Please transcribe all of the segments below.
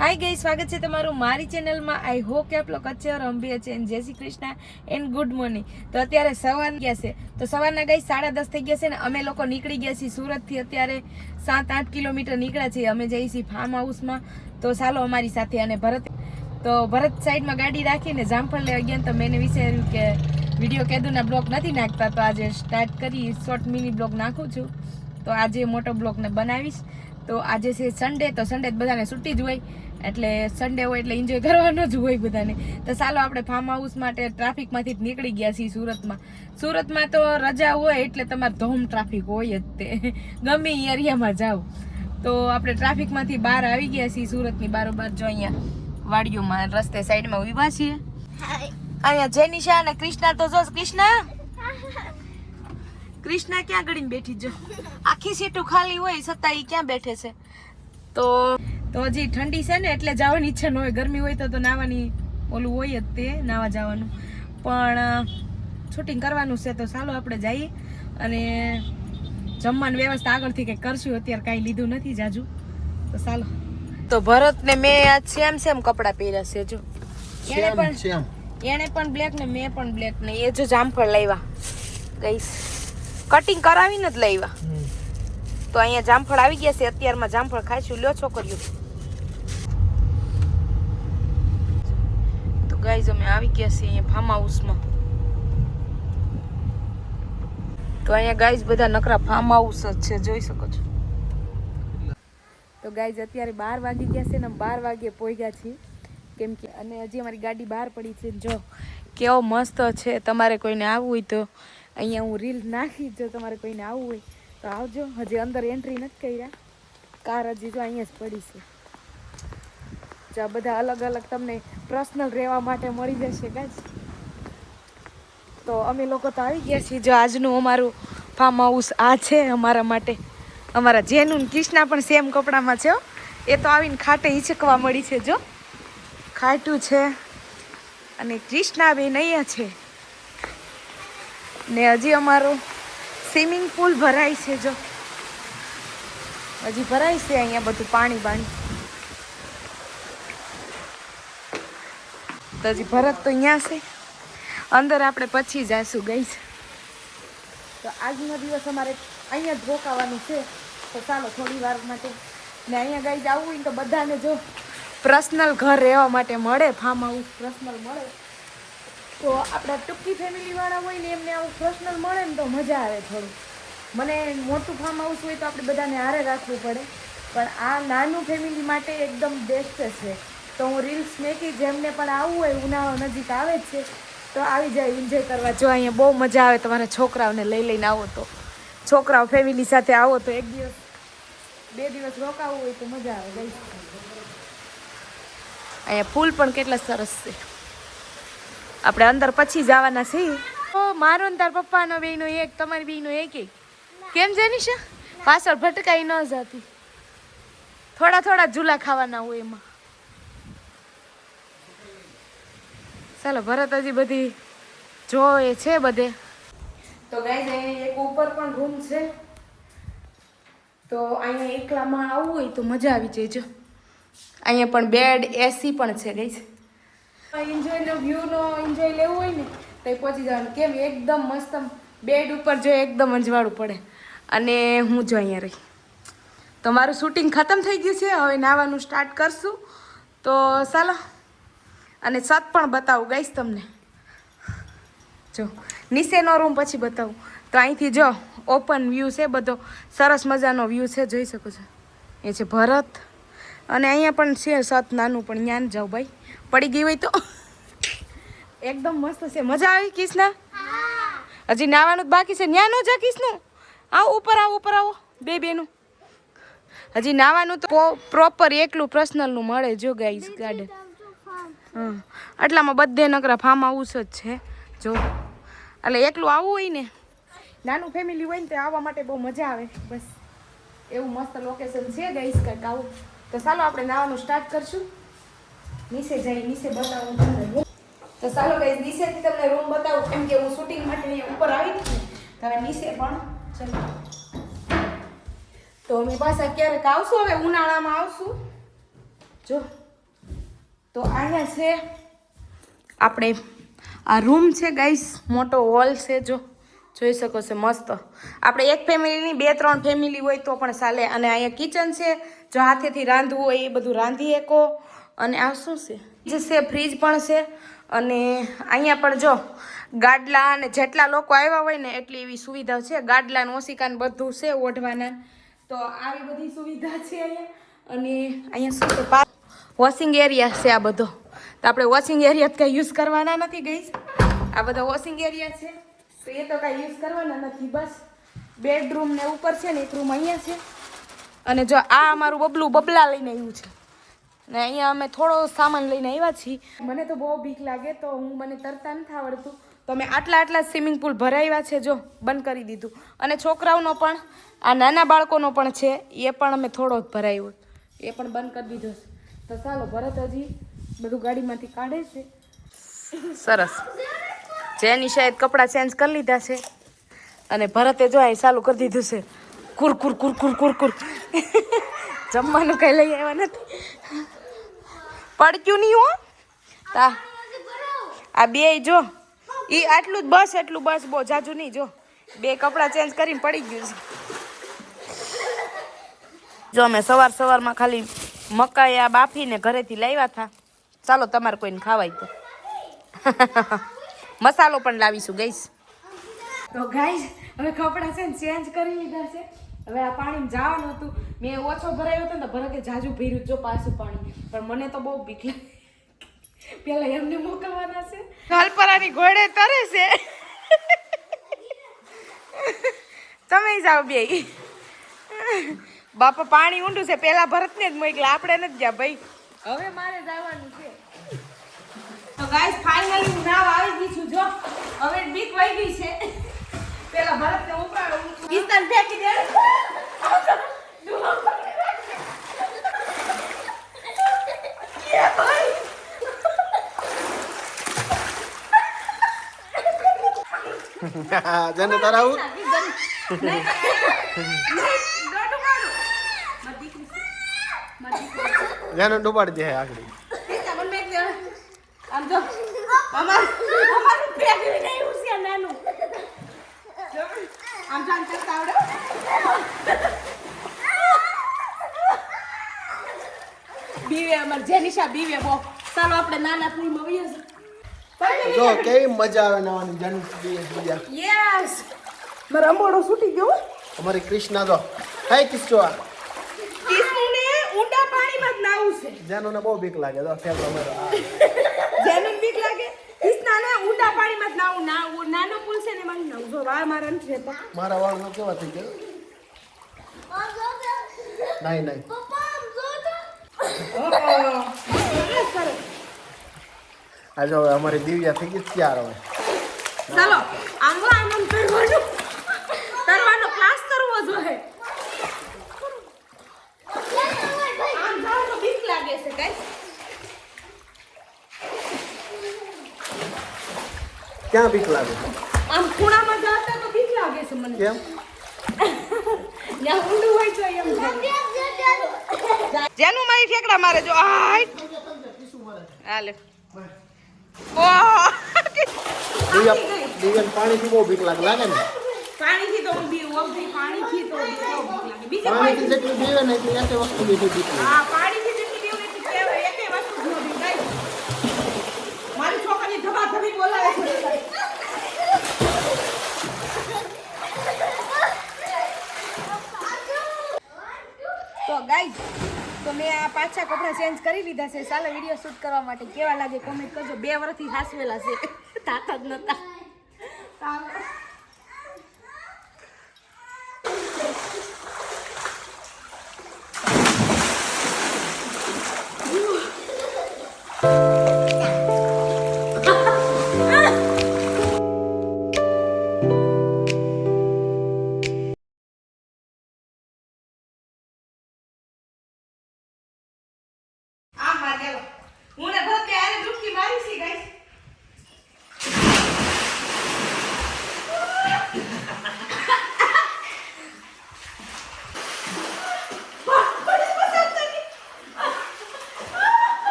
Hi guys, स्वागत है તમારું મારી ચેનલમાં। આઈ હોપ કે આપ લોકો अच्छे और हम भी अच्छे हैं। जय Shri Krishna and good morning. तो અત્યારે સવાર ગયા છે, તો સવારના ગાઈસ 10:30 થઈ ગયા છે ને અમે લોકો નીકળી ગયા છીએ સુરતથી। અત્યારે 7-8 કિલોમીટર નીકળ્યા છીએ। અમે જઈએ છીએ ફાર્મ હાઉસમાં, તો ચાલો અમારી સાથે। અને ભરત સાઈડમાં ગાડી રાખીને જામફળ લેવા ગયા, તો મેં વિચાર્યું કે વિડીયો કેદુના બ્લોગ નથી નાખતા, તો આજે સ્ટાર્ટ કરી શોર્ટ મિની બ્લોગ નાખું છું। તો આજે મોટો બ્લોગને બનાવીશ। તો આજે છે સન્ડે, તો સન્ડે બધાને છૂટી જ હોય, એટલે સન્ડે હોય એટલે એન્જોય કરવાનો જ હોય બધાને। તો ચાલો આપણે ફાર્મ હાઉસ માટે ટ્રાફિકમાંથી જ નીકળી ગયા છીએ સુરતમાં તો રજા હોય એટલે તમારે ધોમ ટ્રાફિક હોય જ તે ગમે એરિયામાં જાઓ। તો આપણે ટ્રાફિકમાંથી બહાર આવી ગયા છીએ સુરતની બારોબાર। જો અહીંયા વાડીઓમાં રસ્તે સાઈડમાં ઊભા છીએ। અહીંયા જેનિશા અને કૃષ્ણા, તો જો કૃષ્ણા ક્યાં ગળીને બેઠી, જો આખી સીટું ખાલી હોય છતાં ઈ ક્યાં બેઠે છે। તો હજી ઠંડી છે ને એટલે જવાની ઈચ્છા ન હોય, ગરમી હોય તો નાવાની ઓલું હોય જ તે નાવા જવાનું, પણ શૂટિંગ કરવાનું છે। તો ચાલો આપણે જઈએ અને જમવાની વ્યવસ્થા આગળથી કંઈક કરશું, અત્યારે કાંઈ લીધું નથી જાજુ। તો ચાલો। તો ભરત ને મેં આજ સેમ કપડાં પહેર્યા છે, જો એને પણ બ્લેક ને મેં પણ બ્લેક ને એ જો જામફળ લાવ્યા ગઈસ, કટિંગ કરાવીને જ લાવ્યા। તો અહીંયા જામફળ આવી ગયા છે, અત્યારમાં જામફળ ખાઈશું। લ્યો છોકરીઓ। તો ગાઈઝ અમે આવી ગયા છીએ અહીંયા ફાર્મ હાઉસમાં। તો અહીંયા ગાઈઝ બધા નકરા ફાર્મ હાઉસ જ છે, જોઈ શકો છો। તો ગાઈઝ અત્યારે 12 વાગી ગયા છે ને 12 વાગે પહોંચ્યા છીએ, કેમ કે અને હજી અમારી ગાડી બહાર પડી છે। જો કેવો મસ્ત છે, તમારે કોઈને આવવું હોય તો અહીંયા હું રીલ નાખી, જો તમારે કોઈને આવવું હોય તો આવજો। હજી અંદર એન્ટ્રી નથી કર્યા, કાર હજી જો અહીંયા જ પડી છે। જો આ બધા અલગ અલગ તમને પર્સનલ રહેવા માટે મળી જશે ગાઈસ। તો અમે લોકો તો આવી ગયા છીએ। જો આજનું અમારું ફાર્મ હાઉસ આ છે અમારા માટે। અમારા જેનું કૃષ્ણા પણ સેમ કપડામાં છે, એ તો આવીને ખાટે હિચકવા મળી છે, જો ખાટું છે। અને કૃષ્ણા બેન અહીંયા છે ને હજી અમારું સ્વિમિંગ પુલ ભરાય છે, જો હજી ભરાય છે અહીંયા બધું પાણી। તો હજી ભરત તો અહીંયા છે, અંદર આપણે પછી જઈશું ગઈશ। તો આજનો દિવસ અમારે અહીંયા જ રોકાવાનું છે, તો ચાલો થોડી વાર માટે। ને અહીંયા ગાઈસ આવવું હોય તો બધાને જો પર્સનલ ઘર રહેવા માટે મળે, ફાર્મ હાઉસ પર્સનલ મળે। તો આપણા ટૂંકી ફેમિલીવાળા હોય ને એમને આવું પર્સનલ મળે ને તો મજા આવે થોડું। મને મોટું ફાર્મ હાઉસ હોય તો આપણે બધાને હારે રાખવું પડે, પણ આ નાનું ફેમિલી માટે એકદમ બેસ્ટ છે। તો હું રીલ્સ મેકી, જેમને પણ આવવું હોય, ઉનાળો નજીક આવે જ છે તો આવી જાય એન્જોય કરવા। જો અહીંયા બહુ મજા આવે, તમારા છોકરાઓને લઈને આવો તો, છોકરાઓ ફેમિલી સાથે આવો તો 1 દિવસ 2 દિવસ રોકાવું હોય તો મજા આવે ગઈ। અહીંયા ફૂલ પણ કેટલા સરસ છે। આપણે અંદર પછી જવાના છીએ। તો મારો ને તાર પપ્પાનો બેયનો એક, તમારી બેયનો એક। કેમ છે નિશા? પાછળ ભટકાઈ ન જતી, થોડા ઝૂલા ખાવાના હોય એમાં। ચાલો ભરત હજી બધી જોવે છે બધે। તો ગાઈઝ અહીંયા એક ઉપર પણ રૂમ છે, તો અહીંયા એકલામાં આવવું હોય તો મજા આવી જાય। જો અહીંયા પણ બેડ, એસી પણ છે ગાઈઝ। એન્જોયનો વ્યૂનો એન્જોય લેવું હોય ને તો પહોંચી જવાનું, કેમ એકદમ મસ્ત બેડ ઉપર જો એકદમ અંજવાળું પડે। અને હું જો અહીંયા રહી, તો મારું શૂટિંગ ખતમ થઈ ગયું છે, હવે નાવાનું સ્ટાર્ટ કરશું। તો ચાલો, અને છત પણ બતાવું ગાઈસ તમને। જો નીચેનો રૂમ પછી બતાવું। તો અહીંથી જો ઓપન વ્યૂ છે, બધો સરસ મજાનો વ્યૂ છે, જોઈ શકો છો। એ છે ભરત, અને અહીંયા પણ છે છત નાનું, પણ ત્યાં જાઉં ભાઈ, પડી ગઈ હોય તો। એકદમ મસ્ત છે, મજા આવી કૃષ્ણા? હજી નાવાનું જ બાકી છે, ત્યાં ન જા કૃષ્ણ, આવો ઉપર આવો બે બેનું। હજી નાવાનું તો પ્રોપર એકલું પર્સનલનું મળે, જો ગાઈસ ગાર્ડન। હા, આટલામાં બધે નકરા ફાર્મ હાઉસ જ છે, જો એટલે એકલું આવવું હોય ને, નાનું ફેમિલી હોય ને તો આવવા માટે બહુ મજા આવે। બસ એવું મસ્ત લોકેશન છે ગાઈસ, કંઈક આવું। તો ચાલો આપણે નાવાનું સ્ટાર્ટ કરશું, નીચે જઈ નીચે બતાવું તમને। તો ચાલો ગાઈસ નીચેથી તમને રૂમ બતાવું, કેમ કે હું શૂટિંગ માટે ઉપર આવી હતી ને, હવે નીચે પણ ચાલો। તો અમે પાછા ક્યારેક આવશું, હવે ઉનાળામાં આવશું। જો તો અહીંયા છે આપણે આ રૂમ છે ગાઈસ, મોટો હોલ છે, જો જોઈ શકો છો મસ્ત. આપણે એક ફેમિલીની 2-3 ફેમિલી હોય તો પણ ચાલે. અને અહીંયા કિચન છે, જો હાથેથી રાંધવું હોય એ બધું રાંધી શકો. અને આ શું છે જે છે ફ્રીજ પણ છે. અને અહીંયા પણ જો ગાડલા અને જેટલા લોકો આવ્યા હોય ને એટલી એવી સુવિધા છે. ગાડલા ને ઓશિકા ને બધું છે ઓઢવાના. તો આવી બધી સુવિધા છે અહીંયા. અને અહીંયા શું છે વોશિંગ એરિયા છે આ બધો. તો આપણે વોશિંગ એરિયા કંઈ યુઝ કરવાના નથી ગઈશ. આ બધો વોશિંગ એરિયા છે તો એ તો કાંઈ યુઝ કરવાના નથી. બસ બેડરૂમ ને ઉપર છે ને એક રૂમ અહીંયા છે. અને જો આ અમારું બબલું બબલા લઈને આવ્યું છે. ને અહીંયા અમે થોડો સામાન લઈને આવ્યા છીએ. મને તો બહુ બીક લાગે તો મને તરતા નથી આવડતું. તો અમે આટલા સ્વિમિંગ પુલ ભરાવ્યા છે, જો બંધ કરી દીધું. અને છોકરાઓનો પણ આ નાના બાળકોનો પણ છે, એ પણ અમે થોડો જ ભરાવ્યો, એ પણ બંધ કરી દીધો છે. તો ચાલો ભરત હજી બધું ગાડીમાંથી કાઢે છે. સરસ. જેની શાયદ કપડાં ચેન્જ કરી લીધા છે અને ભરતે જો અહીં ચાલુ કરી દીધું છે કુરકુર કુરકુર કુરકુર. જમવાનું કઈ લઈ આવ્યા નથી. પડક્યું નહીં હો તા. આ બે જો ઈ આટલું જ બસ, એટલું બસ, બહુ જાજુ નહીં. જો બે કપડાં ચેન્જ કરીને પડી ગયું છે. જો અમે સવારમાં ખાલી મકાઈ આ બાફીને ઘરેથી લાવ્યા હતા. ચાલો તમારે કોઈને ખાવાય તો મસાલો પણ લાવીશું ગઈશ. તો ગાઈસ હવે કપડાં છે ને ચેન્જ કરી લીધા છે. હવે આ પાણી જવાનું હતું, મેં ઓછો ભરાયો હતો ને ભરતે જાજુ ભર્યું જો પાછું પાણી. પણ મને તો બહુ બીક લાગે. પેલા એમને મોકલવાના છે. હાલપરાની ઘોડે તરે છે. તમે જાઓ બે. બાપા પાણી ઊંડું છે, પેલા ભરતને જ મોકલા, આપણે નથી ગયા ભાઈ. હવે મારે જવાનું છે. તો ગાઈસ ફાઇનલી હું નાવ આવી ગઈ છું. જો હવે બીક વહી ગઈ છે. પેલા ભરતને ઉપાડો, કિસ્તાન ફેંકી દે. જને તરાવું જાને ડૂબાડી દે આગળ. આમ જો અમારું બેગ નહીં ઉસે નાનું. આમ જાન કરતા આવડે. બીવે અમાર જેનિશા બીવે બો. ચાલો આપણે નાના પૂલમાં વઈએ છે. જો કેવી મજા આવે નાવાની. જાનું બીજા યસ મારો અંબોડો છૂટી ગયો. અમારી કૃષ્ણા જો હાય કિસ્સો આ કિસ્સુને ઊંડા પાણીમાં જ નાવું છે. જાનુને બહુ બીક લાગે. જો ફેર અમારો જેનું બીક લાગે કિસ્સાને ઊંડા પાણીમાં જ નાવું. નાનો પુલ છે ને એમાં નાવું. જો વાળ મારા નથી રહેતા. મારા વાળનો કેવા થઈ ગયો. નહીં આજે હવે અમારી દિવ્યા થઈ ગઈ તૈયાર. હવે ચાલો આમ કરવાનો ક્લાસ કરવો જોઈએ. આમ જાવ તો બીક લાગે છે ગાઈસ. ક્યાં બીક લાગે? આમ ખૂણામાં જાતા તો બીક લાગે છે મને. કેમ? ત્યાં ઊંડું હોય તો એમ જેનું મારી ઠેકડા મારે. જો હાલે દિવ્યા પાણીથી બહુ બીક લાગે ને. પાણીથી તો હું બીવું. પાણીથી તો બીક લાગે. બીજે પાણીથી જેટલું પીવે ને એટલી એક વસ્તુ બીજી બીક લાગે. હા પાણીથી જેટલી પીવું એટલી કહેવાય. એકે વસ્તુ ન બીક લાગે. મારી છોકરી ધબાધબી બોલાવે છે. તો ગાઈઝ તો મેં આ પાછા કપડાં ચેન્જ કરી લીધા છે. ચાલો વિડીયો શૂટ કરવા માટે કેવા લાગે કોમેન્ટ કરજો. 2 વર્ષથી હાસવેલા છે, તાતા જ નતા. હું ને ભરત આને ડૂબકી મારી છે ગાઈસ.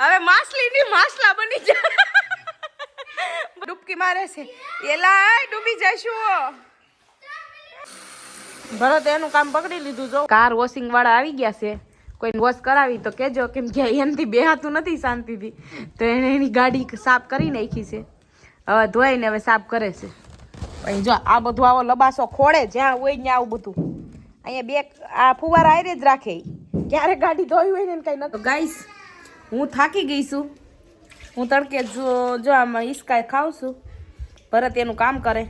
હવે માછલીની માછલા બની જાય. ડૂબકી મારે છે. એલા ડૂબી જશું. ભરત એનું કામ પકડી લીધું. જો કાર વોશિંગ વાળા આવી ગયા છે. કોઈ વોશ કરાવી તો કેજો, કેમ કે એનાથી બેહાતું નથી શાંતિથી. તો એને એની ગાડી સાફ કરી નાખી છે. હવે ધોઈને હવે સાફ કરે છે. અહીં જો આ બધું આવો લબાસો ખોડે જ્યાં હોય ને આવું બધું. અહીંયા બે આ ફુવારા આયરે જ રાખે. ક્યારે ગાડી ધોઈ હોય ને કઈ નથી. ગાઈસ હું થાકી ગઈ છું. હું તડકે જો આમાં ઈસકાય ખાઉં છું. ભરત એનું કામ કરે.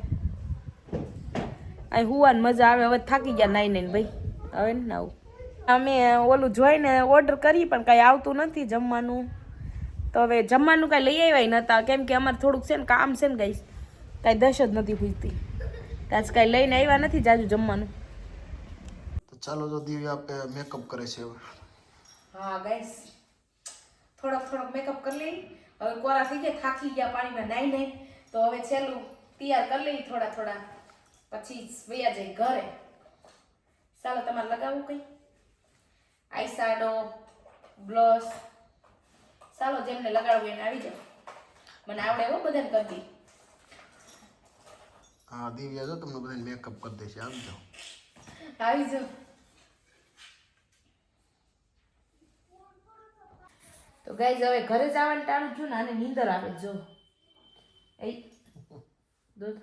અહીં હુવાની મજા આવે. હવે થાકી ગયા નાઈ નાઈને ભાઈ. હવે ને આવું અમે ઓલું જોઈને ઓર્ડર કરી પણ કાંઈ આવતું નથી જમવાનું. તો હવે જમવાનું કાંઈ લઈ આવ્યા નહોતા, કેમ કે અમારે થોડુંક છે ને કામ છે ને ગાઈસ. કાંઈ દશ જ નથી પૂછતી. ત્યાં કાંઈ લઈને આવ્યા નથી જાજુ જમવાનું. તો ચાલો તો દિવ્યા આપે મેકઅપ કરે છે હવે. હા ગાઈસ થોડોક મેકઅપ કરી લઈ. હવે કોરા થઈ ગયા, થાકી ગયા પાણીમાં નાઈ નાઈ. તો હવે છેલ્લું તૈયાર કરી લઈ થોડા પછી વૈયા જાય ઘરે. ચાલો તમારે લગાવવું કંઈ આઈ શેડો બ્લશ. ચાલો જેમને લગાડવું એને આવી જાઓ. મને આવડે એવો બધાને કરી દી. હા દિવ્યા જો તમને બધાને મેકઅપ કરી દેશે. આવી જાઓ. આવી જાઓ. તો ગાઈઝ હવે ઘરે જવાનું ટાણું છું ને આને નીંદર આવે. જો એ દૂધ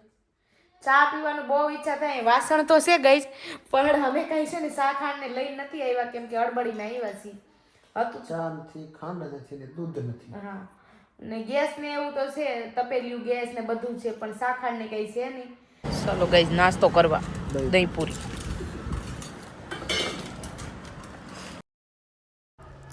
ચા પીવાનું બહુ ઈચ્છા થાય. વાસણ તો છે ગાઈઝ, પણ અમે કઈ છે ને ચા ખાંડ ને લઈ નથી આવ્યા, કેમ કે હળબડીને આવ્યા છીએ. હતું ચા નથી, ખાંડ નથી ને દૂધ નથી. હા ને ગેસ ને એવું તો છે, તપેલિયું ગેસ ને બધું છે, પણ ચા ખાંડ ને કઈ છે નહીં. ચાલો ગાઈઝ નાસ્તો કરવા. દહીં પૂરી.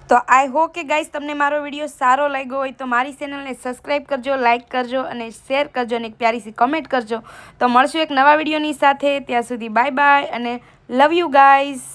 તો આઈ હોપ કે ગાઈસ તમને મારો વિડીયો સારો લાગ્યો હોય તો મારી ચેનલને સબસ્ક્રાઈબ કરજો, લાઇક કરજો અને શેર કરજો અને એક પ્યારી સી કમેન્ટ કરજો. તો મળશું એક નવા વિડીયોની સાથે. ત્યાં સુધી બાય બાય અને લવ યુ ગાઈસ.